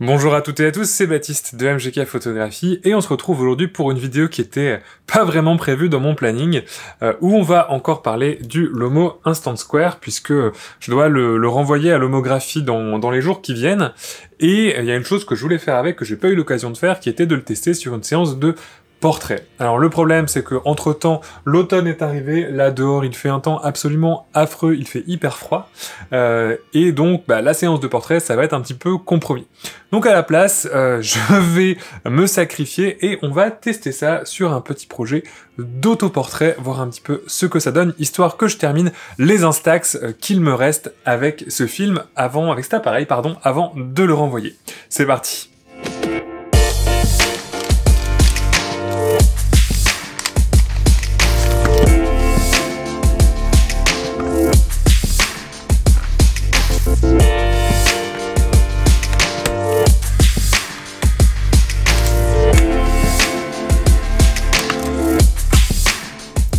Bonjour à toutes et à tous, c'est Baptiste de MGK Photographie et on se retrouve aujourd'hui pour une vidéo qui était pas vraiment prévue dans mon planning où on va encore parler du Lomo Instant Square puisque je dois le renvoyer à l'homographie dans les jours qui viennent et il y a une chose que je voulais faire avec que j'ai pas eu l'occasion de faire qui était de le tester sur une séance de portrait. Alors le problème c'est que entre temps l'automne est arrivé, là dehors il fait un temps absolument affreux, il fait hyper froid et donc la séance de portrait ça va être un petit peu compromis. Donc à la place je vais me sacrifier et on va tester ça sur un petit projet d'autoportrait, voir un petit peu ce que ça donne, histoire que je termine les instax qu'il me reste avec ce film avec cet appareil avant de le renvoyer. C'est parti.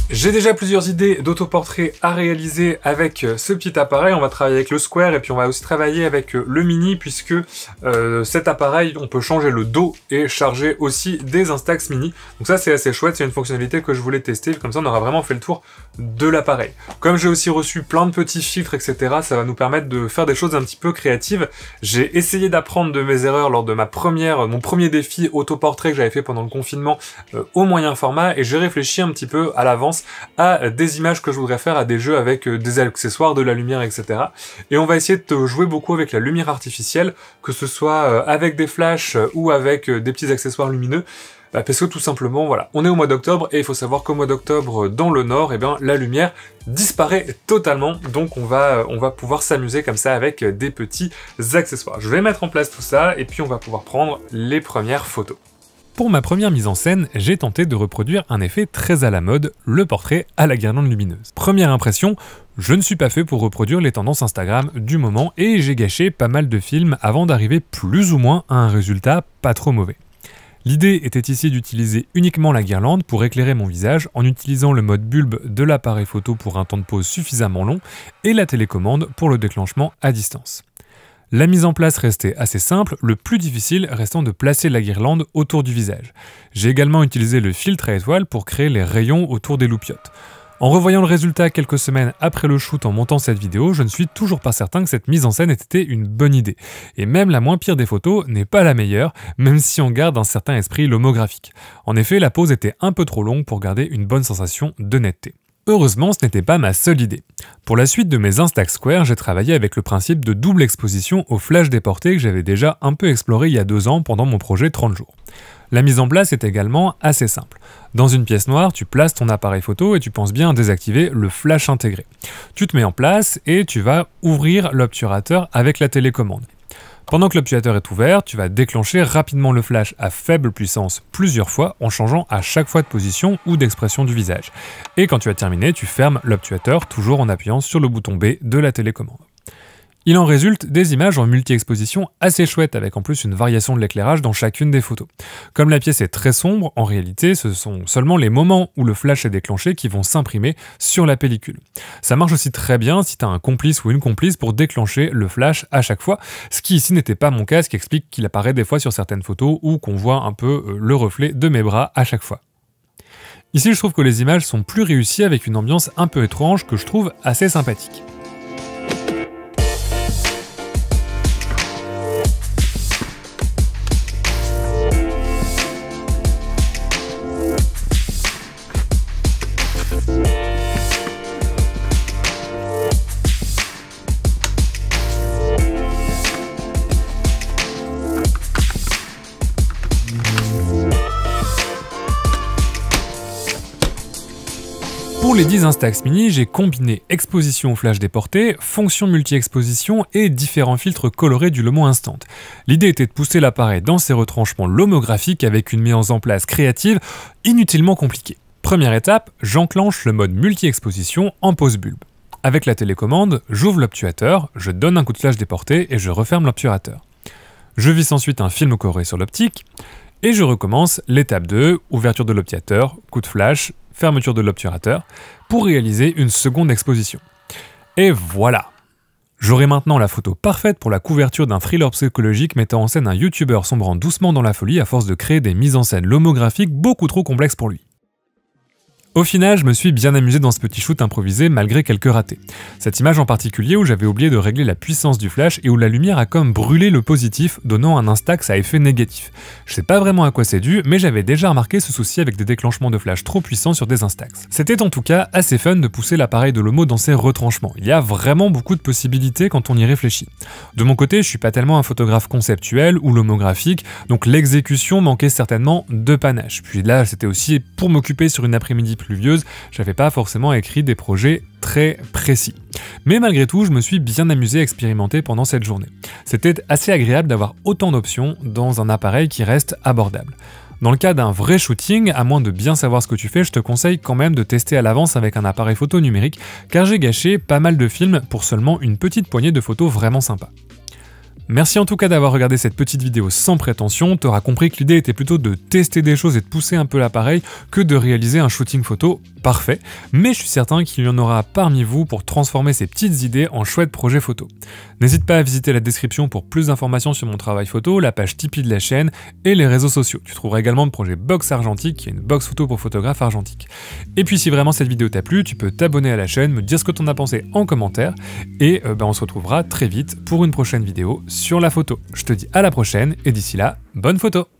J'ai déjà plusieurs idées d'autoportrait à réaliser avec ce petit appareil. On va travailler avec le Square et puis on va aussi travailler avec le Mini puisque cet appareil, on peut changer le dos et charger aussi des Instax Mini. Donc ça c'est assez chouette, c'est une fonctionnalité que je voulais tester. Comme ça on aura vraiment fait le tour de l'appareil. Comme j'ai aussi reçu plein de petits filtres, etc., ça va nous permettre de faire des choses un petit peu créatives. J'ai essayé d'apprendre de mes erreurs lors de mon premier défi autoportrait que j'avais fait pendant le confinement au moyen format et j'ai réfléchi un petit peu à l'avance à des images que je voudrais faire, à des jeux avec des accessoires, de la lumière, etc. Et on va essayer de jouer beaucoup avec la lumière artificielle, que ce soit avec des flashs ou avec des petits accessoires lumineux, parce que tout simplement, voilà, on est au mois d'octobre et il faut savoir qu'au mois d'octobre, dans le nord, la lumière disparaît totalement, donc on va pouvoir s'amuser comme ça avec des petits accessoires. Je vais mettre en place tout ça et puis on va pouvoir prendre les premières photos. Pour ma première mise en scène, j'ai tenté de reproduire un effet très à la mode, le portrait à la guirlande lumineuse. Première impression, je ne suis pas fait pour reproduire les tendances Instagram du moment et j'ai gâché pas mal de films avant d'arriver plus ou moins à un résultat pas trop mauvais. L'idée était ici d'utiliser uniquement la guirlande pour éclairer mon visage en utilisant le mode bulbe de l'appareil photo pour un temps de pause suffisamment long et la télécommande pour le déclenchement à distance. La mise en place restait assez simple, le plus difficile restant de placer la guirlande autour du visage. J'ai également utilisé le filtre à étoiles pour créer les rayons autour des loupiottes. En revoyant le résultat quelques semaines après le shoot en montant cette vidéo, je ne suis toujours pas certain que cette mise en scène ait été une bonne idée. Et même la moins pire des photos n'est pas la meilleure, même si on garde un certain esprit lomographique. En effet, la pose était un peu trop longue pour garder une bonne sensation de netteté. Heureusement, ce n'était pas ma seule idée. Pour la suite de mes Instax Square, j'ai travaillé avec le principe de double exposition au flash déporté que j'avais déjà un peu exploré il y a 2 ans pendant mon projet 30 jours. La mise en place est également assez simple. Dans une pièce noire, tu places ton appareil photo et tu penses bien désactiver le flash intégré. Tu te mets en place et tu vas ouvrir l'obturateur avec la télécommande. Pendant que l'obturateur est ouvert, tu vas déclencher rapidement le flash à faible puissance plusieurs fois en changeant à chaque fois de position ou d'expression du visage. Et quand tu as terminé, tu fermes l'obturateur toujours en appuyant sur le bouton B de la télécommande. Il en résulte des images en multi-exposition assez chouettes avec en plus une variation de l'éclairage dans chacune des photos. Comme la pièce est très sombre, en réalité ce sont seulement les moments où le flash est déclenché qui vont s'imprimer sur la pellicule. Ça marche aussi très bien si tu as un complice ou une complice pour déclencher le flash à chaque fois, ce qui ici n'était pas mon cas, ce qui explique qu'il apparaît des fois sur certaines photos ou qu'on voit un peu le reflet de mes bras à chaque fois. Ici je trouve que les images sont plus réussies avec une ambiance un peu étrange que je trouve assez sympathique. Pour les 10 Instax Mini, j'ai combiné exposition au flash déporté, fonction multi-exposition et différents filtres colorés du Lomo Instant. L'idée était de pousser l'appareil dans ses retranchements lomographiques avec une mise en place créative inutilement compliquée. Première étape, j'enclenche le mode multi-exposition en pose bulbe. Avec la télécommande, j'ouvre l'obturateur, je donne un coup de flash déporté et je referme l'obturateur. Je visse ensuite un film coloré sur l'optique et je recommence l'étape 2, ouverture de l'obturateur, coup de flash, fermeture de l'obturateur, pour réaliser une seconde exposition. Et voilà! J'aurai maintenant la photo parfaite pour la couverture d'un thriller psychologique mettant en scène un youtubeur sombrant doucement dans la folie à force de créer des mises en scène lomographiques beaucoup trop complexes pour lui. Au final, je me suis bien amusé dans ce petit shoot improvisé malgré quelques ratés. Cette image en particulier où j'avais oublié de régler la puissance du flash et où la lumière a comme brûlé le positif, donnant un instax à effet négatif. Je sais pas vraiment à quoi c'est dû, mais j'avais déjà remarqué ce souci avec des déclenchements de flash trop puissants sur des instax. C'était en tout cas assez fun de pousser l'appareil de Lomo dans ses retranchements. Il y a vraiment beaucoup de possibilités quand on y réfléchit. De mon côté, je suis pas tellement un photographe conceptuel ou lomographique, donc l'exécution manquait certainement de panache. Puis là, c'était aussi pour m'occuper sur une après-midi pluvieuse, j'avais pas forcément écrit des projets très précis. Mais malgré tout, je me suis bien amusé à expérimenter pendant cette journée. C'était assez agréable d'avoir autant d'options dans un appareil qui reste abordable. Dans le cas d'un vrai shooting, à moins de bien savoir ce que tu fais, je te conseille quand même de tester à l'avance avec un appareil photo numérique, car j'ai gâché pas mal de films pour seulement une petite poignée de photos vraiment sympas. Merci en tout cas d'avoir regardé cette petite vidéo sans prétention, t'auras compris que l'idée était plutôt de tester des choses et de pousser un peu l'appareil que de réaliser un shooting photo parfait, mais je suis certain qu'il y en aura parmi vous pour transformer ces petites idées en chouettes projets photo. N'hésite pas à visiter la description pour plus d'informations sur mon travail photo, la page Tipeee de la chaîne et les réseaux sociaux. Tu trouveras également le projet Box Argentique qui est une box photo pour photographes argentiques. Et puis si vraiment cette vidéo t'a plu, tu peux t'abonner à la chaîne, me dire ce que t'en as pensé en commentaire et on se retrouvera très vite pour une prochaine vidéo sur la photo. Je te dis à la prochaine et d'ici là, bonne photo!